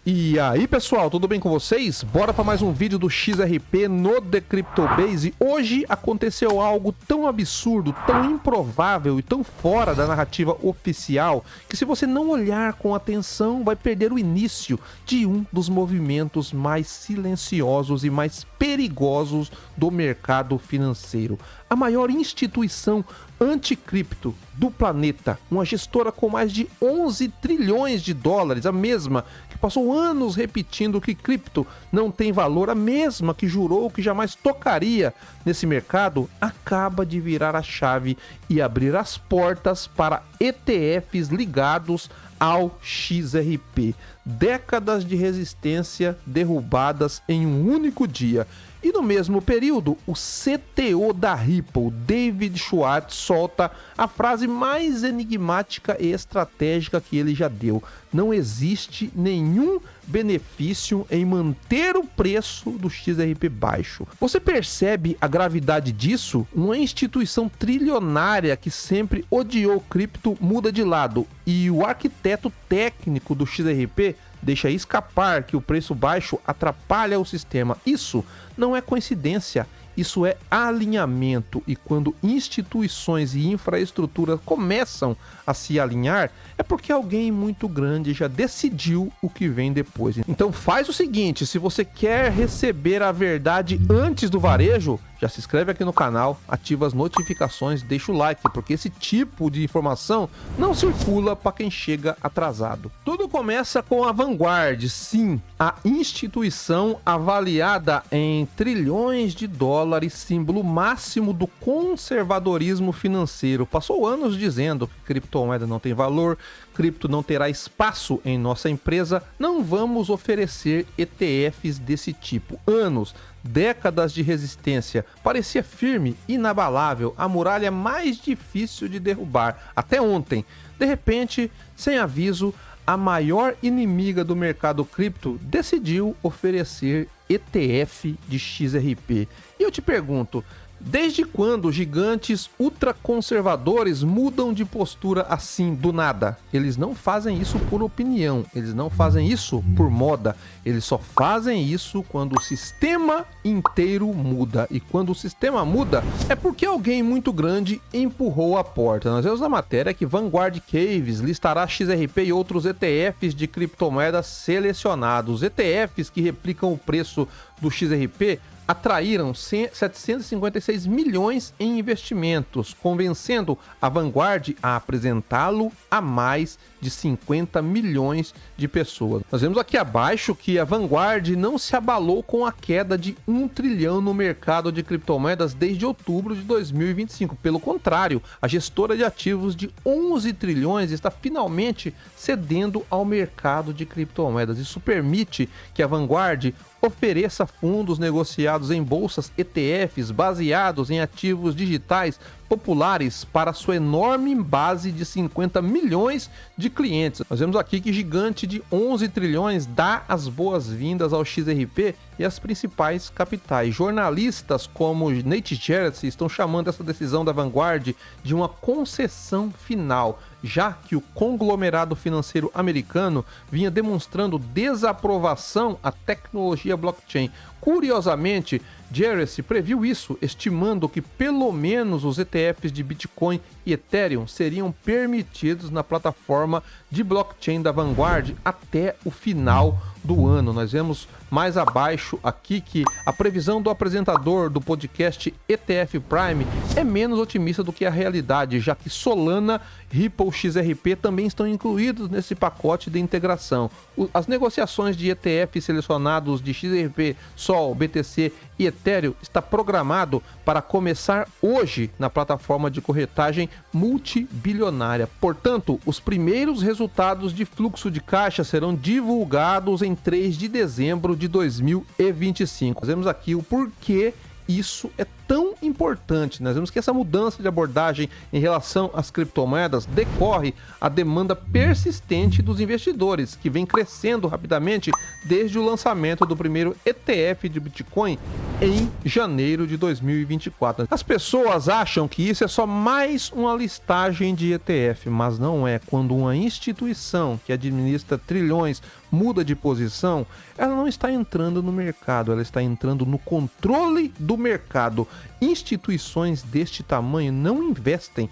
E aí pessoal, tudo bem com vocês? Bora para mais um vídeo do XRP no The Crypto Base. Hoje aconteceu algo tão absurdo, tão improvável e tão fora da narrativa oficial que se você não olhar com atenção vai perder o início de um dos movimentos mais silenciosos e mais perigosos do mercado financeiro. A maior instituição anticripto do planeta, uma gestora com mais de 11 trilhões de dólares, a mesma que passou anos repetindo que cripto não tem valor, a mesma que jurou que jamais tocaria nesse mercado, acaba de virar a chave e abrir as portas para ETFs ligados ao XRP. Décadas de resistência derrubadas em um único dia. E no mesmo período, o CTO da Ripple, David Schwartz, solta a frase mais enigmática e estratégica que ele já deu. Não existe nenhum benefício em manter o preço do XRP baixo. Você percebe a gravidade disso? Uma instituição trilionária que sempre odiou cripto muda de lado e o arquiteto técnico do XRP deixa escapar que o preço baixo atrapalha o sistema. Isso não é coincidência, isso é alinhamento. E quando instituições e infraestruturas começam a se alinhar, é porque alguém muito grande já decidiu o que vem depois. Então faz o seguinte, se você quer receber a verdade antes do varejo, já se inscreve aqui no canal, ativa as notificações, deixa o like, porque esse tipo de informação não circula para quem chega atrasado. Tudo começa com a Vanguard, sim, a instituição avaliada em trilhões de dólares, símbolo máximo do conservadorismo financeiro. Passou anos dizendo que criptomoeda não tem valor, cripto não terá espaço em nossa empresa, não vamos oferecer ETFs desse tipo. Anos, décadas de resistência, parecia firme, inabalável, a muralha mais difícil de derrubar. Até ontem, de repente, sem aviso, a maior inimiga do mercado cripto decidiu oferecer ETF de XRP. E eu te pergunto, desde quando gigantes ultraconservadores mudam de postura assim do nada? Eles não fazem isso por opinião, eles não fazem isso por moda, eles só fazem isso quando o sistema inteiro muda. E quando o sistema muda, é porque alguém muito grande empurrou a porta. Nós vemos na matéria que Vanguard Caves listará XRP e outros ETFs de criptomoedas selecionados. ETFs que replicam o preço do XRP atraíram 756 milhões em investimentos, convencendo a Vanguard a apresentá-lo a mais de 50 milhões de pessoas. Nós vemos aqui abaixo que a Vanguard não se abalou com a queda de 1 trilhão no mercado de criptomoedas desde outubro de 2025. Pelo contrário, a gestora de ativos de 11 trilhões está finalmente cedendo ao mercado de criptomoedas. Isso permite que a Vanguard ofereça fundos negociados em bolsas, ETFs baseados em ativos digitais populares para sua enorme base de 50 milhões de clientes. Nós vemos aqui que gigante de 11 trilhões dá as boas-vindas ao XRP e às principais capitais. Jornalistas como Nate Jarrett estão chamando essa decisão da Vanguard de uma concessão final, já que o conglomerado financeiro americano vinha demonstrando desaprovação à tecnologia blockchain. Curiosamente, Jarrett previu isso, estimando que pelo menos os ETFs de Bitcoin e Ethereum seriam permitidos na plataforma de blockchain da Vanguard até o final do ano. Nós vemos mais abaixo aqui que a previsão do apresentador do podcast ETF Prime é menos otimista do que a realidade, já que Solana, Ripple, XRP também estão incluídos nesse pacote de integração. As negociações de ETF selecionados de XRP, Sol, BTC e Ethereum está programado para começar hoje na plataforma de corretagem multibilionária. Portanto, os primeiros resultados de fluxo de caixa serão divulgados em 3 de dezembro de 2025. Nós vemos aqui o porquê isso é tão importante. Nós vemos que essa mudança de abordagem em relação às criptomoedas decorre a demanda persistente dos investidores, que vem crescendo rapidamente desde o lançamento do primeiro ETF de Bitcoin em janeiro de 2024. As pessoas acham que isso é só mais uma listagem de ETF, mas não é. Quando uma instituição que administra trilhões muda de posição, ela não está entrando no mercado, ela está entrando no controle do mercado. Instituições deste tamanho não investem,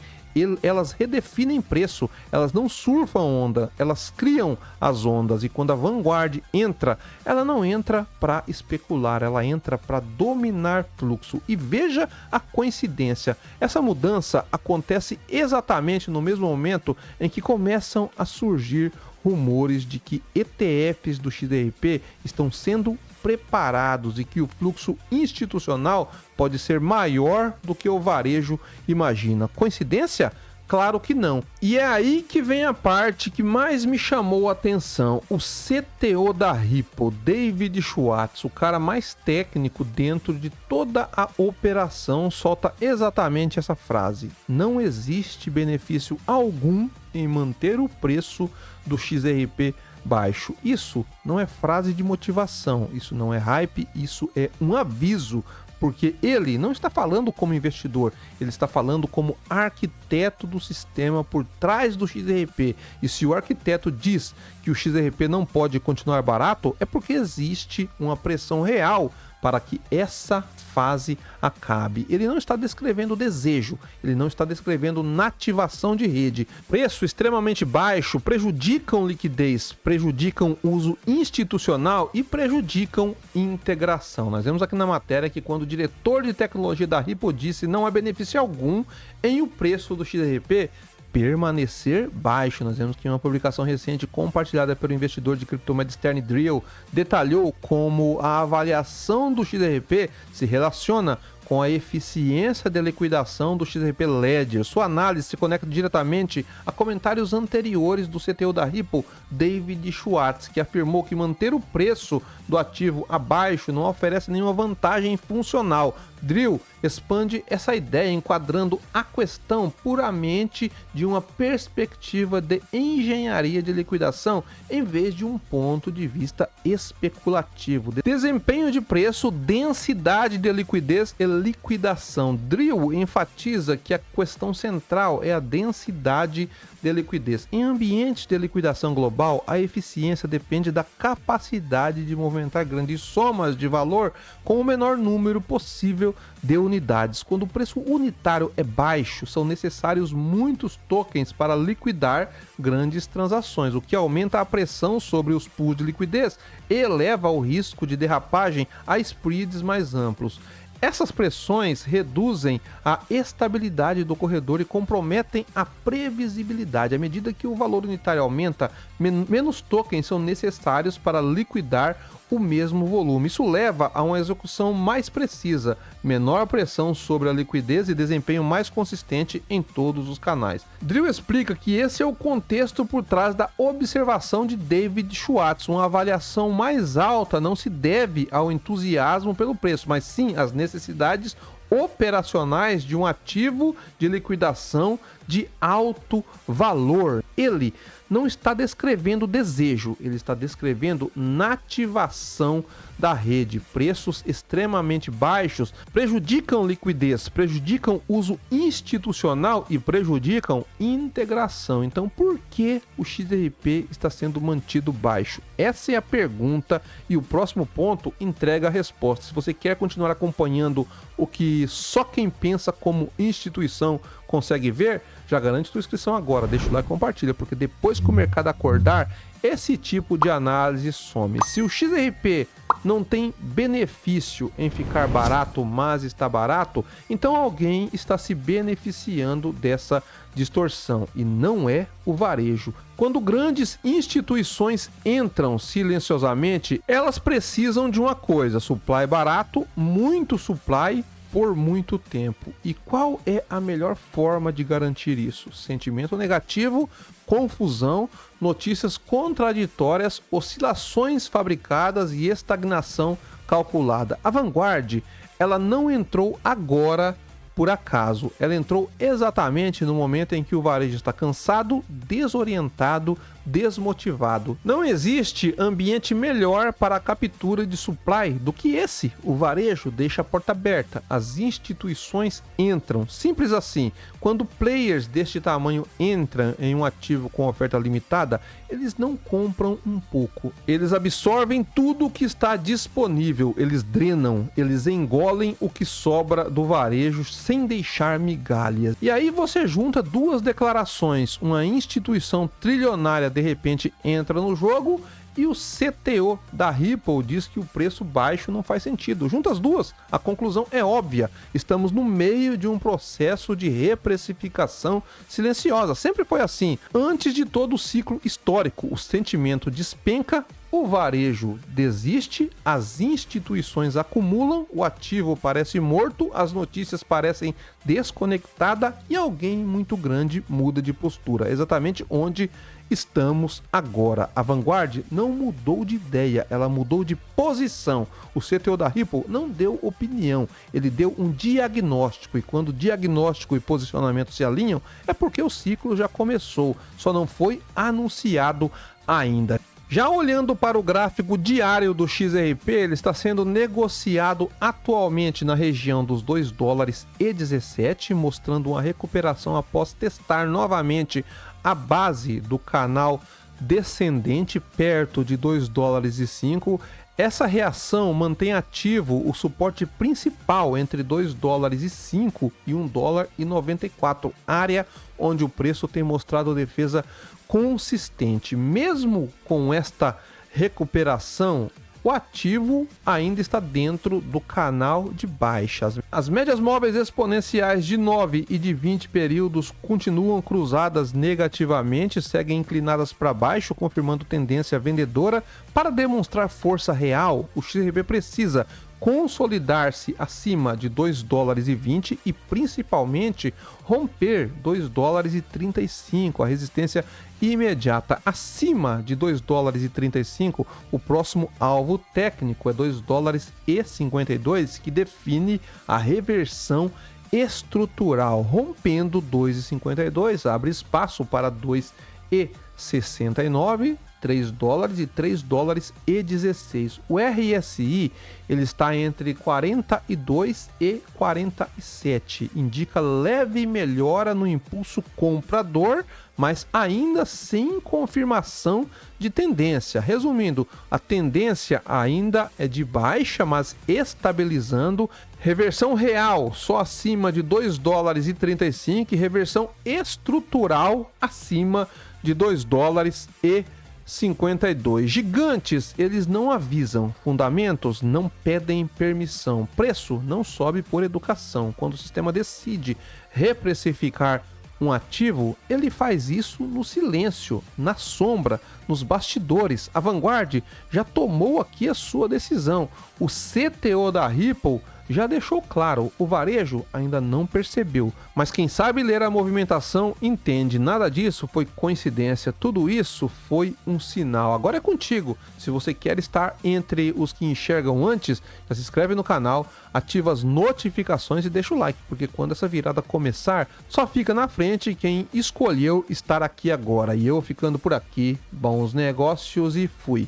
elas redefinem preço, elas não surfam onda, elas criam as ondas. E quando a Vanguard entra, ela não entra para especular, ela entra para dominar fluxo. E veja a coincidência, essa mudança acontece exatamente no mesmo momento em que começam a surgir rumores de que ETFs do XRP estão sendo preparados e que o fluxo institucional pode ser maior do que o varejo imagina. Coincidência? Claro que não. E é aí que vem a parte que mais me chamou a atenção. O CTO da Ripple, David Schwartz, o cara mais técnico dentro de toda a operação, solta exatamente essa frase: não existe benefício algum em manter o preço do XRP baixo. Isso não é frase de motivação, isso não é hype, isso é um aviso, porque ele não está falando como investidor, ele está falando como arquiteto do sistema por trás do XRP. E se o arquiteto diz que o XRP não pode continuar barato, é porque existe uma pressão real para que essa fase acabe. Ele não está descrevendo desejo, ele não está descrevendo nativação de rede. Preço extremamente baixo prejudicam liquidez, prejudicam uso institucional e prejudicam integração. Nós vemos aqui na matéria que quando o diretor de tecnologia da Ripple disse não há benefício algum em o preço do XRP permanecer baixo. Nós vemos que uma publicação recente compartilhada pelo investidor de criptomoeda Stern Drill detalhou como a avaliação do XRP se relaciona com a eficiência de liquidação do XRP Ledger. Sua análise se conecta diretamente a comentários anteriores do CTO da Ripple, David Schwartz, que afirmou que manter o preço do ativo abaixo não oferece nenhuma vantagem funcional. Drill expande essa ideia enquadrando a questão puramente de uma perspectiva de engenharia de liquidação em vez de um ponto de vista especulativo. Desempenho de preço, densidade de liquidez e liquidação. Drill enfatiza que a questão central é a densidade de liquidez. Em ambientes de liquidação global, a eficiência depende da capacidade de movimentar grandes somas de valor com o menor número possível de unidades. Quando o preço unitário é baixo, são necessários muitos tokens para liquidar grandes transações, o que aumenta a pressão sobre os pools de liquidez e eleva o risco de derrapagem a spreads mais amplos. Essas pressões reduzem a estabilidade do corredor e comprometem a previsibilidade. À medida que o valor unitário aumenta, menos tokens são necessários para liquidar o mesmo volume. Isso leva a uma execução mais precisa, menor pressão sobre a liquidez e desempenho mais consistente em todos os canais. Drill explica que esse é o contexto por trás da observação de David Schwartz. Uma avaliação mais alta não se deve ao entusiasmo pelo preço, mas sim às necessidades operacionais de um ativo de liquidação de alto valor. Ele não está descrevendo desejo, ele está descrevendo nativação da rede. Preços extremamente baixos prejudicam liquidez, prejudicam uso institucional e prejudicam integração. Então, por que o XRP está sendo mantido baixo? Essa é a pergunta e o próximo ponto entrega a resposta. Se você quer continuar acompanhando o que só quem pensa como instituição consegue ver, já garante sua inscrição agora, deixa o like e compartilha, porque depois que o mercado acordar, esse tipo de análise some. Se o XRP não tem benefício em ficar barato, mas está barato, então alguém está se beneficiando dessa distorção e não é o varejo. Quando grandes instituições entram silenciosamente, elas precisam de uma coisa: supply barato, muito supply por muito tempo. E qual é a melhor forma de garantir isso? Sentimento negativo, confusão, notícias contraditórias, oscilações fabricadas e estagnação calculada. A Vanguard ela não entrou agora por acaso. Ela entrou exatamente no momento em que o varejo está cansado, desorientado, desmotivado. Não existe ambiente melhor para a captura de supply do que esse. O varejo deixa a porta aberta, as instituições entram. Simples assim. Quando players deste tamanho entram em um ativo com oferta limitada, eles não compram um pouco. Eles absorvem tudo o que está disponível, eles drenam, eles engolem o que sobra do varejo sem deixar migalhas. E aí você junta duas declarações, uma instituição trilionária de repente entra no jogo e o CTO da Ripple diz que o preço baixo não faz sentido. Junta as duas, a conclusão é óbvia. Estamos no meio de um processo de reprecificação silenciosa. Sempre foi assim. Antes de todo o ciclo histórico, o sentimento despenca, o varejo desiste, as instituições acumulam, o ativo parece morto, as notícias parecem desconectadas e alguém muito grande muda de postura. Exatamente onde estamos agora. A Vanguard não mudou de ideia, ela mudou de posição. O CTO da Ripple não deu opinião, ele deu um diagnóstico, e quando diagnóstico e posicionamento se alinham, é porque o ciclo já começou, só não foi anunciado ainda. Já olhando para o gráfico diário do XRP, ele está sendo negociado atualmente na região dos $2,17, mostrando uma recuperação após testar novamente a base do canal descendente perto de $2,05. Essa reação mantém ativo o suporte principal entre $2,05 e $1,94, área onde o preço tem mostrado defesa consistente. Mesmo com esta recuperação, o ativo ainda está dentro do canal de baixas. As médias móveis exponenciais de 9 e de 20 períodos continuam cruzadas negativamente, seguem inclinadas para baixo, confirmando tendência vendedora. Para demonstrar força real, o XRP precisa consolidar-se acima de $2,20 e principalmente romper $2,35, a resistência imediata. Acima de $2,35, o próximo alvo técnico é $2,52, que define a reversão estrutural. Rompendo $2,52, abre espaço para $2,69, $3 e $3,16. O RSI ele está entre 42 e 47, indica leve melhora no impulso comprador, mas ainda sem confirmação de tendência. Resumindo, a tendência ainda é de baixa, mas estabilizando. Reversão real só acima de $2,35 e reversão estrutural acima de $2,52. Gigantes, eles não avisam, fundamentos não pedem permissão, preço não sobe por educação. Quando o sistema decide reprecificar um ativo, ele faz isso no silêncio, na sombra, nos bastidores. A Vanguard já tomou aqui a sua decisão. O CTO da Ripple já deixou claro, o varejo ainda não percebeu, mas quem sabe ler a movimentação entende. Nada disso foi coincidência, tudo isso foi um sinal. Agora é contigo. Se você quer estar entre os que enxergam antes, já se inscreve no canal, ativa as notificações e deixa o like, porque quando essa virada começar, só fica na frente quem escolheu estar aqui agora. E eu ficando por aqui, bons negócios e fui!